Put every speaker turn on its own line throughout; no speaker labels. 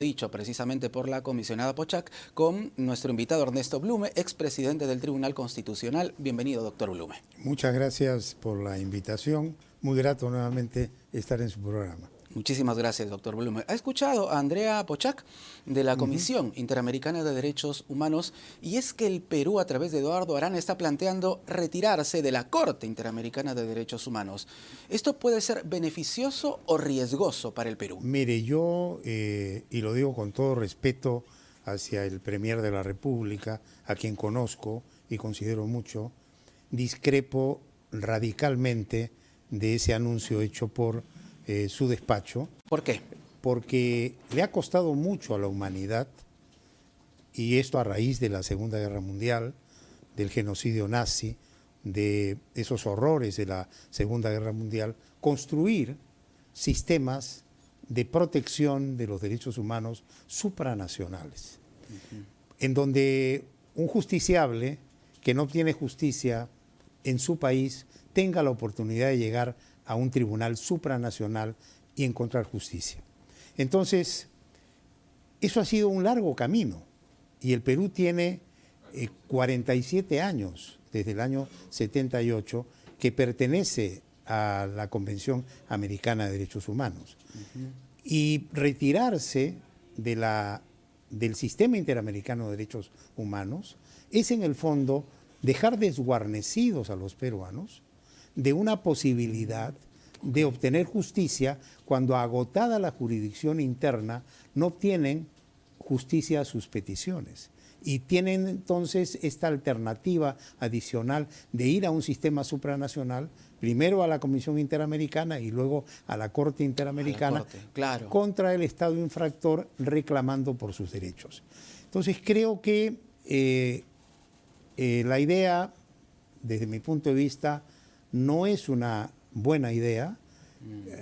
dicho precisamente por la comisionada Pochac, con nuestro invitado Ernesto Blume, expresidente del Tribunal Constitucional. Bienvenido, doctor Blume.
Muchas gracias por la invitación. Muy grato nuevamente estar en su programa.
Muchísimas gracias, doctor Blume. Ha escuchado a Andrea Pochac de la Comisión Interamericana de Derechos Humanos, y es que el Perú, a través de Eduardo Arana, está planteando retirarse de la Corte Interamericana de Derechos Humanos. ¿Esto puede ser beneficioso o riesgoso para el Perú?
Mire, yo, y lo digo con todo respeto hacia el Premier de la República, a quien conozco y considero mucho, discrepo radicalmente de ese anuncio hecho por su despacho.
¿Por qué?
Porque le ha costado mucho a la humanidad, y esto a raíz de la Segunda Guerra Mundial, del genocidio nazi, de esos horrores de la Segunda Guerra Mundial, construir sistemas de protección de los derechos humanos supranacionales, en donde un justiciable que no obtiene justicia en su país tenga la oportunidad de llegar a un tribunal supranacional y encontrar justicia. Entonces, eso ha sido un largo camino, y el Perú tiene 47 años, desde el año 78, que pertenece a la Convención Americana de Derechos Humanos. Y retirarse del sistema interamericano de derechos humanos es, en el fondo, dejar desguarnecidos a los peruanos de una posibilidad de obtener justicia cuando, agotada la jurisdicción interna, no obtienen justicia a sus peticiones. Y tienen entonces esta alternativa adicional de ir a un sistema supranacional, primero a la Comisión Interamericana y luego a la Corte Interamericana,
claro,
contra el Estado infractor, reclamando por sus derechos. Entonces creo que la idea, desde mi punto de vista, no es una buena idea.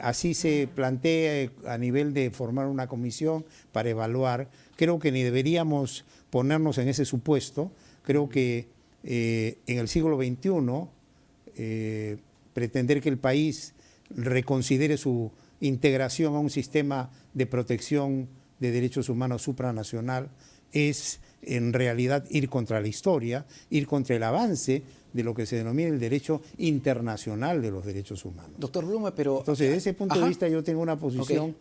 Así se plantea a nivel de formar una comisión para evaluar. Creo que ni deberíamos ponernos en ese supuesto. Creo que en el siglo XXI pretender que el país reconsidere su integración a un sistema de protección de derechos humanos supranacional es en realidad ir contra la historia, ir contra el avance de lo que se denomina el derecho internacional de los derechos humanos.
Doctor Blume, pero...
Entonces, desde ese punto de vista, yo tengo una posición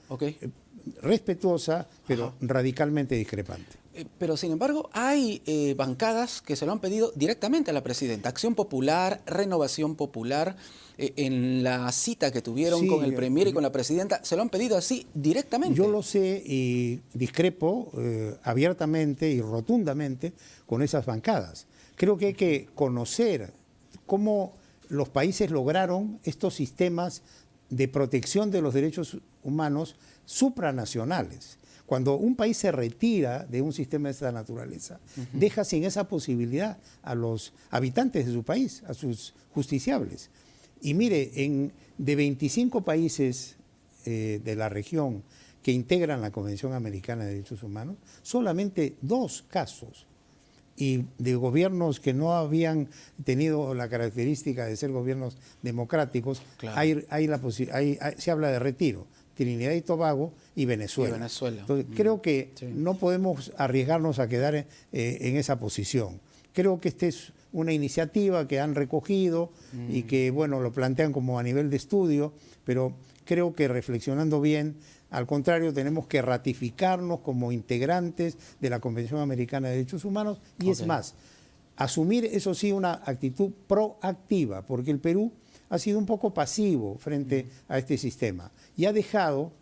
respetuosa, pero radicalmente discrepante.
Pero, sin embargo, hay bancadas que se lo han pedido directamente a la presidenta. Acción Popular, Renovación Popular, en la cita que tuvieron con el Premier y con la presidenta, se lo han pedido así directamente.
Yo lo sé y discrepo abiertamente y rotundamente con esas bancadas. Creo que hay que conocer cómo los países lograron estos sistemas de protección de los derechos humanos supranacionales. Cuando un país se retira de un sistema de esta naturaleza, deja sin esa posibilidad a los habitantes de su país, a sus justiciables. Y mire, de 25 países de la región que integran la Convención Americana de Derechos Humanos, solamente 2 casos, y de gobiernos que no habían tenido la característica de ser gobiernos democráticos,
claro,
se habla de retiro: Trinidad y Tobago y Venezuela. Entonces, creo que no podemos arriesgarnos a quedar en esa posición. Creo que esta es una iniciativa que han recogido y que, bueno, lo plantean como a nivel de estudio, pero creo que, reflexionando bien, al contrario, tenemos que ratificarnos como integrantes de la Convención Americana de Derechos Humanos y es más, asumir, eso sí, una actitud proactiva, porque el Perú ha sido un poco pasivo frente a este sistema y ha dejado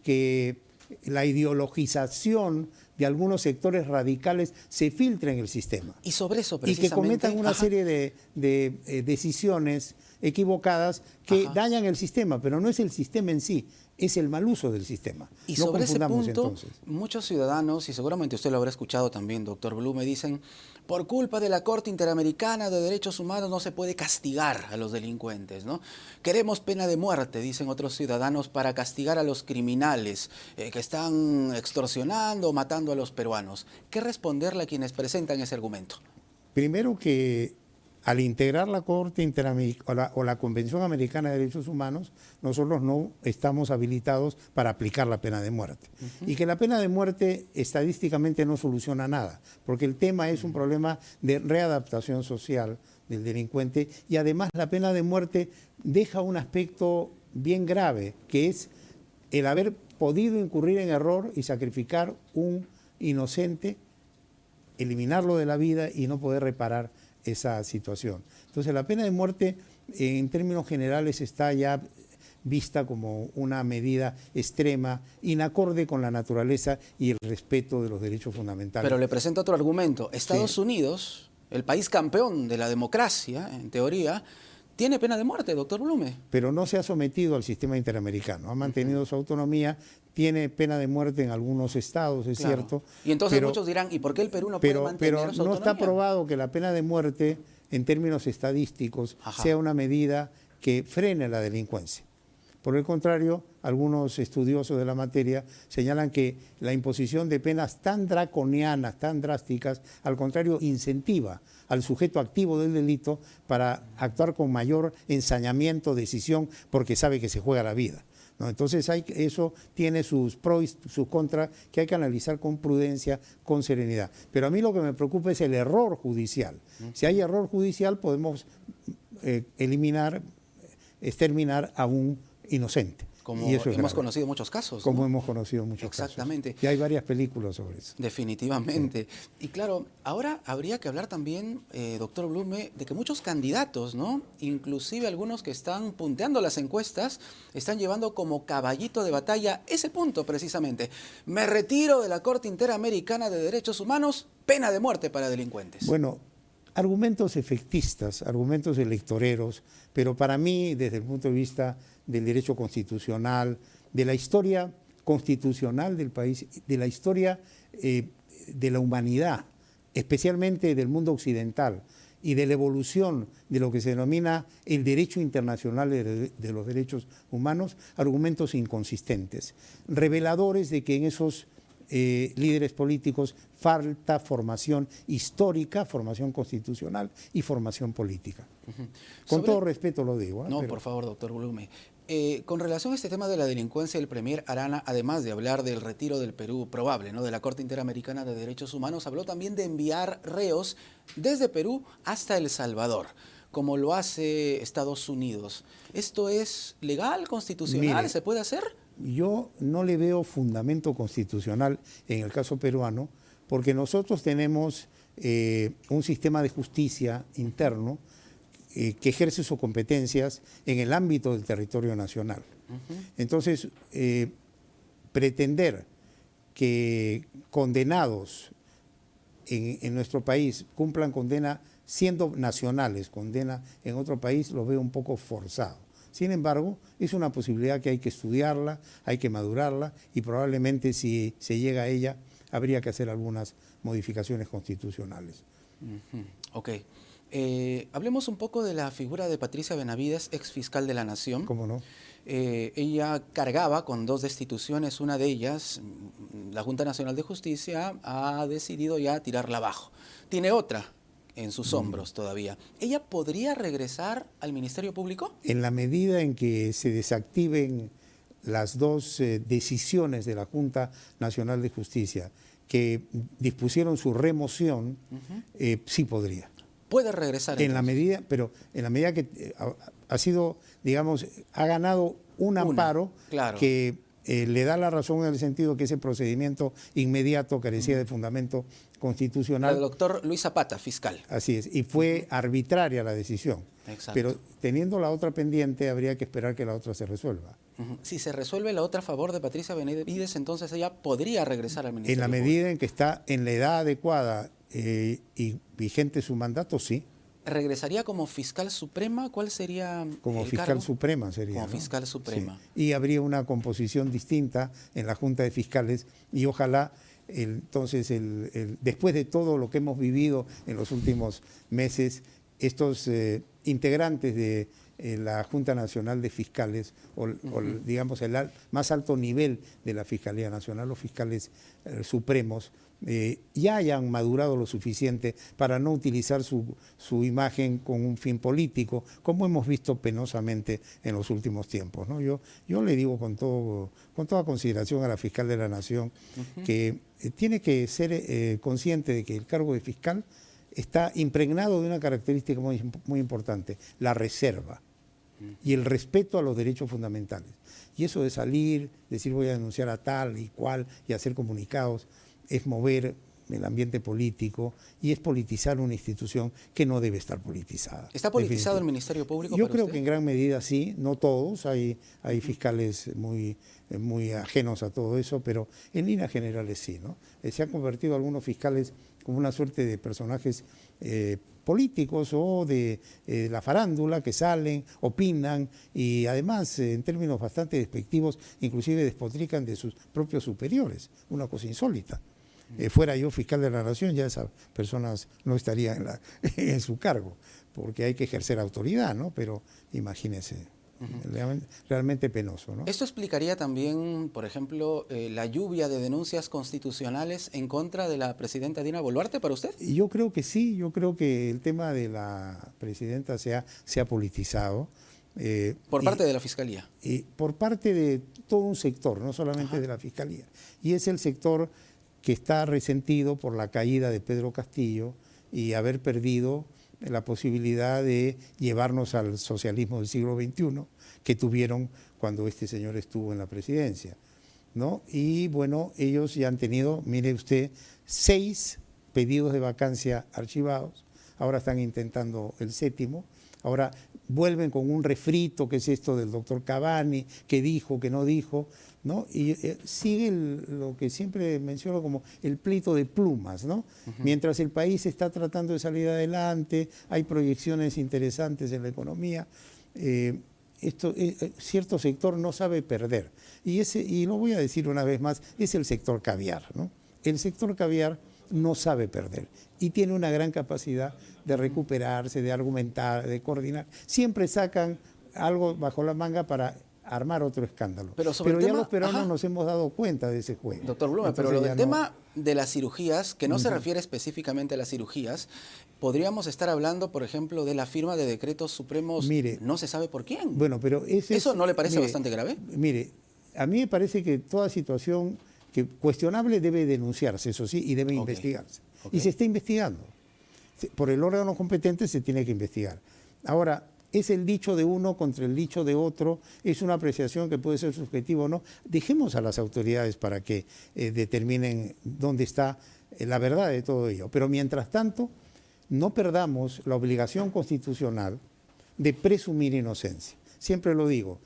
que la ideologización de algunos sectores radicales se filtre en el sistema.
Y sobre eso, precisamente,
y que cometan una serie de decisiones equivocadas que dañan el sistema, pero no es el sistema en sí, es el mal uso del sistema.
Y no sobre ese punto, muchos ciudadanos, y seguramente usted lo habrá escuchado también, doctor Blume, dicen: por culpa de la Corte Interamericana de Derechos Humanos no se puede castigar a los delincuentes, ¿no? Queremos pena de muerte, dicen otros ciudadanos, para castigar a los criminales que están extorsionando o matando a los peruanos. ¿Qué responderle a quienes presentan ese argumento?
Primero, que al integrar la Corte Interamericana o la Convención Americana de Derechos Humanos, nosotros no estamos habilitados para aplicar la pena de muerte. Y que la pena de muerte estadísticamente no soluciona nada, porque el tema es un problema de readaptación social del delincuente, y además la pena de muerte deja un aspecto bien grave, que es el haber podido incurrir en error y sacrificar un inocente, eliminarlo de la vida y no poder reparar esa situación. Entonces la pena de muerte en términos generales está ya vista como una medida extrema, inacorde con la naturaleza y el respeto de los derechos fundamentales.
Pero le presento otro argumento. Estados Unidos, el país campeón de la democracia, en teoría, tiene pena de muerte, doctor Blume.
Pero no se ha sometido al sistema interamericano, ha mantenido su autonomía, tiene pena de muerte en algunos estados, es cierto.
Y entonces muchos dirán, ¿y por qué el Perú no puede mantener su autonomía?
Pero no está probado que la pena de muerte, en términos estadísticos, sea una medida que frene la delincuencia. Por el contrario, algunos estudiosos de la materia señalan que la imposición de penas tan draconianas, tan drásticas, al contrario, incentiva al sujeto activo del delito para actuar con mayor ensañamiento, decisión, porque sabe que se juega la vida, ¿no? Entonces eso tiene sus pros y sus contras que hay que analizar con prudencia, con serenidad. Pero a mí lo que me preocupa es el error judicial. Si hay error judicial podemos exterminar a un inocente.
Como hemos conocido muchos casos.
Como hemos conocido muchos casos.
Exactamente.
Y hay varias películas sobre eso.
Definitivamente. Sí. Y claro, ahora habría que hablar también, doctor Blume, de que muchos candidatos, ¿no? Inclusive algunos que están punteando las encuestas, están llevando como caballito de batalla ese punto precisamente. Me retiro de la Corte Interamericana de Derechos Humanos, pena de muerte para delincuentes.
Bueno, argumentos efectistas, argumentos electoreros, pero para mí, desde el punto de vista del derecho constitucional, de la historia constitucional del país, de la historia de la humanidad, especialmente del mundo occidental, y de la evolución de lo que se denomina el derecho internacional de los derechos humanos, argumentos inconsistentes, reveladores de que en esos líderes políticos falta formación histórica, formación constitucional y formación política. Con todo respeto lo digo.
No, por favor, doctor Blume. Con relación a este tema de la delincuencia, el premier Arana, además de hablar del retiro del Perú probable, ¿no?, de la Corte Interamericana de Derechos Humanos, habló también de enviar reos desde Perú hasta El Salvador, como lo hace Estados Unidos. ¿Esto es legal, constitucional? Mire, ¿se puede hacer?
Yo no le veo fundamento constitucional en el caso peruano, porque nosotros tenemos un sistema de justicia interno que ejerce sus competencias en el ámbito del territorio nacional. Entonces, pretender que condenados en nuestro país cumplan condena siendo nacionales, condena en otro país, lo veo un poco forzado. Sin embargo, es una posibilidad que hay que estudiarla, hay que madurarla, y probablemente si se llega a ella habría que hacer algunas modificaciones constitucionales.
Ok. Hablemos un poco de la figura de Patricia Benavides, ex fiscal de la Nación.
¿Cómo no?
Ella cargaba con 2 destituciones, una de ellas, la Junta Nacional de Justicia ha decidido ya tirarla abajo. Tiene otra en sus hombros todavía. ¿Ella podría regresar al Ministerio Público?
En la medida en que se desactiven las 2 decisiones de la Junta Nacional de Justicia que dispusieron su remoción, sí podría.
¿Puede regresar?
En la medida, pero en la medida que ha sido, digamos, ha ganado un amparo que le da la razón en el sentido que ese procedimiento inmediato carecía de fundamento constitucional.
El doctor Luis Zapata, fiscal.
Así es, y fue arbitraria la decisión.
Exacto.
Pero teniendo la otra pendiente, habría que esperar que la otra se resuelva.
Si se resuelve la otra a favor de Patricia Benavides, entonces ella podría regresar al Ministerio
Público. En la medida en que está en la edad adecuada y vigente su mandato, sí.
¿Regresaría como fiscal suprema? ¿Cuál sería
como
el
fiscal
cargo?
Suprema sería.
Como fiscal suprema.
Sí. Y habría una composición distinta en la Junta de Fiscales, y ojalá entonces después de todo lo que hemos vivido en los últimos meses, estos integrantes de la Junta Nacional de Fiscales, digamos el más alto nivel de la Fiscalía Nacional, los fiscales supremos, ya hayan madurado lo suficiente para no utilizar su imagen con un fin político, como hemos visto penosamente en los últimos tiempos, ¿no? Yo le digo con toda consideración a la fiscal de la Nación que tiene que ser consciente de que el cargo de fiscal está impregnado de una característica muy importante, la reserva y el respeto a los derechos fundamentales. Y eso de salir, decir voy a denunciar a tal y cual y hacer comunicados, es mover el ambiente político y es politizar una institución que no debe estar politizada.
¿Está politizado el Ministerio Público?
Yo creo que en gran medida sí, no todos, hay fiscales muy ajenos a todo eso, pero en líneas generales sí, ¿no? Se han convertido algunos fiscales como una suerte de personajes políticos o de la farándula que salen, opinan y además en términos bastante despectivos inclusive despotrican de sus propios superiores, una cosa insólita. Fuera yo fiscal de la Nación, ya esas personas no estarían en su cargo, porque hay que ejercer autoridad, ¿no? Pero imagínense, realmente penoso, ¿no?
¿Esto explicaría también, por ejemplo, la lluvia de denuncias constitucionales en contra de la presidenta Dina Boluarte para usted?
Yo creo que sí, yo creo que el tema de la presidenta se ha politizado.
Por parte de la Fiscalía.
Por parte de todo un sector, no solamente de la Fiscalía. Y es el sector que está resentido por la caída de Pedro Castillo y haber perdido la posibilidad de llevarnos al socialismo del siglo XXI que tuvieron cuando este señor estuvo en la presidencia, ¿no? Y bueno, ellos ya han tenido, mire usted, 6 pedidos de vacancia archivados, ahora están intentando el 7º, ahora vuelven con un refrito, que es esto del doctor Cavani, que dijo, que no dijo, ¿no? Y sigue lo que siempre menciono como el pleito de plumas, ¿no? Mientras el país está tratando de salir adelante, hay proyecciones interesantes en la economía, cierto sector no sabe perder. Y lo voy a decir una vez más, es el sector caviar, ¿no? El sector caviar no sabe perder y tiene una gran capacidad de recuperarse, de argumentar, de coordinar. Siempre sacan algo bajo la manga para armar otro escándalo. Pero ya los peruanos nos hemos dado cuenta de ese juego.
Doctor Blume, pero lo del tema de las cirugías, que no se refiere específicamente a las cirugías, podríamos estar hablando, por ejemplo, de la firma de decretos supremos,
mire,
no se sabe por quién.
Bueno, pero
¿Eso no le parece bastante grave?
Mire, a mí me parece que toda situación que cuestionable debe denunciarse, eso sí, y debe investigarse. Y se está investigando. Por el órgano competente se tiene que investigar. Ahora, es el dicho de uno contra el dicho de otro, es una apreciación que puede ser subjetiva o no. Dejemos a las autoridades para que determinen dónde está la verdad de todo ello. Pero mientras tanto, no perdamos la obligación constitucional de presumir inocencia. Siempre lo digo,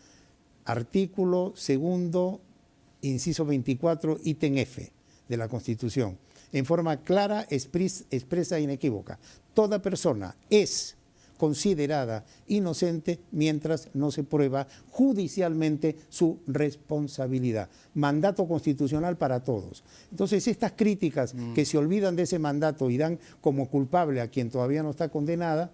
artículo 2º, inciso 24, ítem F de la Constitución, en forma clara, expresa e inequívoca. Toda persona es considerada inocente mientras no se prueba judicialmente su responsabilidad. Mandato constitucional para todos. Entonces, estas críticas que se olvidan de ese mandato y dan como culpable a quien todavía no está condenada,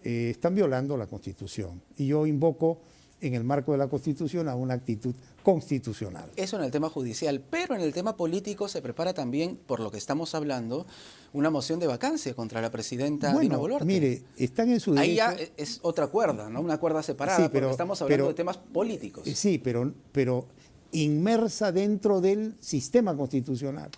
están violando la Constitución. Y yo invoco en el marco de la Constitución a una actitud constitucional.
Eso en el tema judicial, pero en el tema político se prepara también, por lo que estamos hablando, una moción de vacancia contra la presidenta Dina Boluarte.
Mire, están en su derecho.
Ahí ya es otra cuerda, ¿no? Una cuerda separada, sí, porque estamos hablando de temas políticos.
Sí, pero inmersa dentro del sistema constitucional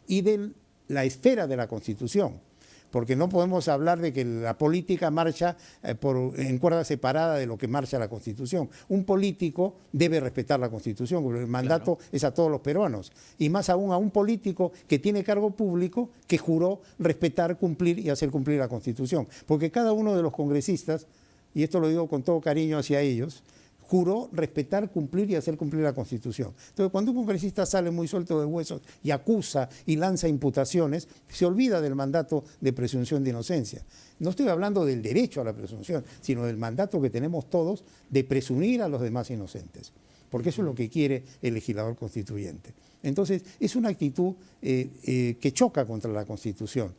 y de la esfera de la Constitución. Porque no podemos hablar de que la política marcha en cuerda separada de lo que marcha la Constitución. Un político debe respetar la Constitución, porque el mandato es a todos los peruanos. Y más aún a un político que tiene cargo público que juró respetar, cumplir y hacer cumplir la Constitución. Porque cada uno de los congresistas, y esto lo digo con todo cariño hacia ellos, juró respetar, cumplir y hacer cumplir la Constitución. Entonces, cuando un congresista sale muy suelto de huesos y acusa y lanza imputaciones, se olvida del mandato de presunción de inocencia. No estoy hablando del derecho a la presunción, sino del mandato que tenemos todos de presumir a los demás inocentes, porque eso es lo que quiere el legislador constituyente. Entonces, es una actitud que choca contra la Constitución.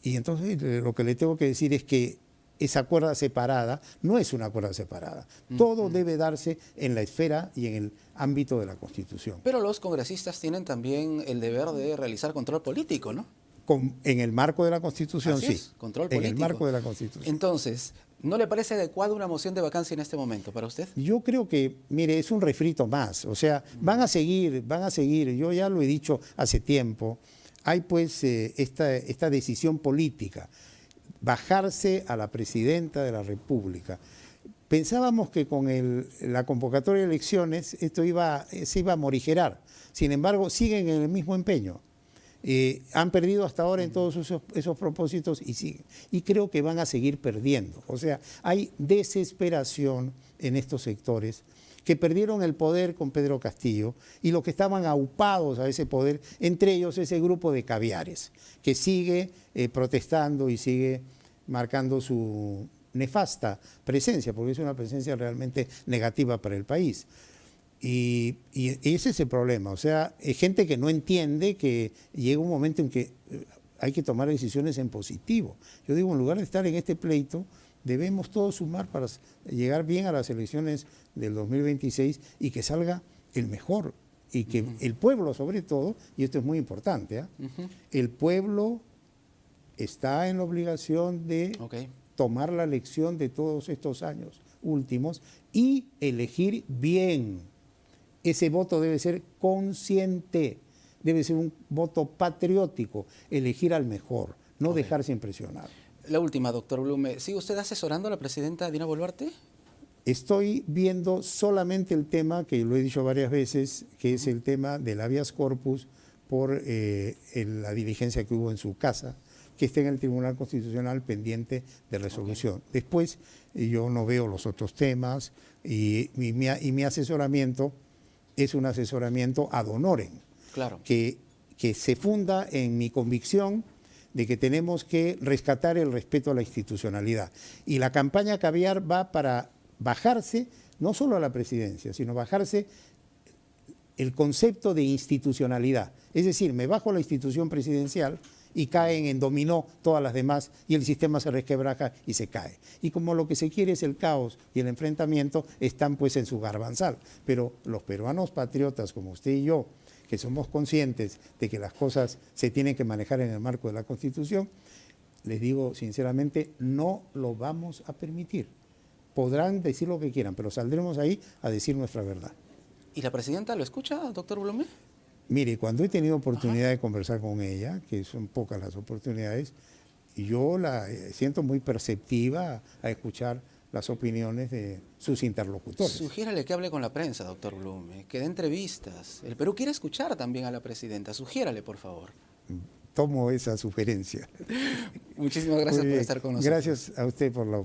Y entonces, lo que le tengo que decir es que esa cuerda separada no es una cuerda separada. Todo debe darse en la esfera y en el ámbito de la Constitución.
Pero los congresistas tienen también el deber de realizar control político, ¿no?
En el marco de la Constitución,
Así
sí.
es, control político.
En el marco de la Constitución.
Entonces, ¿no le parece adecuada una moción de vacancia en este momento para usted?
Yo creo que, mire, es un refrito más. O sea, van a seguir. Yo ya lo he dicho hace tiempo. Hay pues esta decisión política, bajarse a la presidenta de la República. Pensábamos que con la convocatoria de elecciones esto se iba a morigerar. Sin embargo, siguen en el mismo empeño. Han perdido hasta ahora en todos esos propósitos y siguen. Y creo que van a seguir perdiendo. O sea, hay desesperación en estos sectores que perdieron el poder con Pedro Castillo y los que estaban aupados a ese poder, entre ellos ese grupo de caviares, que sigue protestando y sigue marcando su nefasta presencia, porque es una presencia realmente negativa para el país. Y ese es el problema, o sea, hay gente que no entiende que llega un momento en que hay que tomar decisiones en positivo. Yo digo, en lugar de estar en este pleito, debemos todos sumar para llegar bien a las elecciones del 2026 y que salga el mejor y que el pueblo sobre todo, y esto es muy importante, el pueblo está en la obligación de tomar la lección de todos estos años últimos y elegir bien. Ese voto debe ser consciente, debe ser un voto patriótico, elegir al mejor, no dejarse impresionar.
La última, doctor Blume, ¿sigue usted asesorando a la presidenta Dina Boluarte?
Estoy viendo solamente el tema, que lo he dicho varias veces, que es el tema del habeas corpus por la diligencia que hubo en su casa, que está en el Tribunal Constitucional pendiente de resolución. Después yo no veo los otros temas y mi asesoramiento es un asesoramiento ad honorem, que se funda en mi convicción de que tenemos que rescatar el respeto a la institucionalidad. Y la campaña Caviar va para bajarse, no solo a la presidencia, sino bajarse el concepto de institucionalidad. Es decir, me bajo a la institución presidencial y caen en dominó todas las demás y el sistema se resquebraja y se cae. Y como lo que se quiere es el caos y el enfrentamiento, están pues en su garbanzal. Pero los peruanos patriotas como usted y yo, que somos conscientes de que las cosas se tienen que manejar en el marco de la Constitución, les digo sinceramente, no lo vamos a permitir. Podrán decir lo que quieran, pero saldremos ahí a decir nuestra verdad.
¿Y la presidenta lo escucha, doctor Blume?
Mire, cuando he tenido oportunidad de conversar con ella, que son pocas las oportunidades, yo la siento muy perceptiva a escuchar las opiniones de sus interlocutores.
Sugiérale que hable con la prensa, doctor Blume, que dé entrevistas. El Perú quiere escuchar también a la presidenta. Sugiérale, por favor.
Tomo esa sugerencia.
Muchísimas gracias por estar con nosotros.
Gracias a usted por la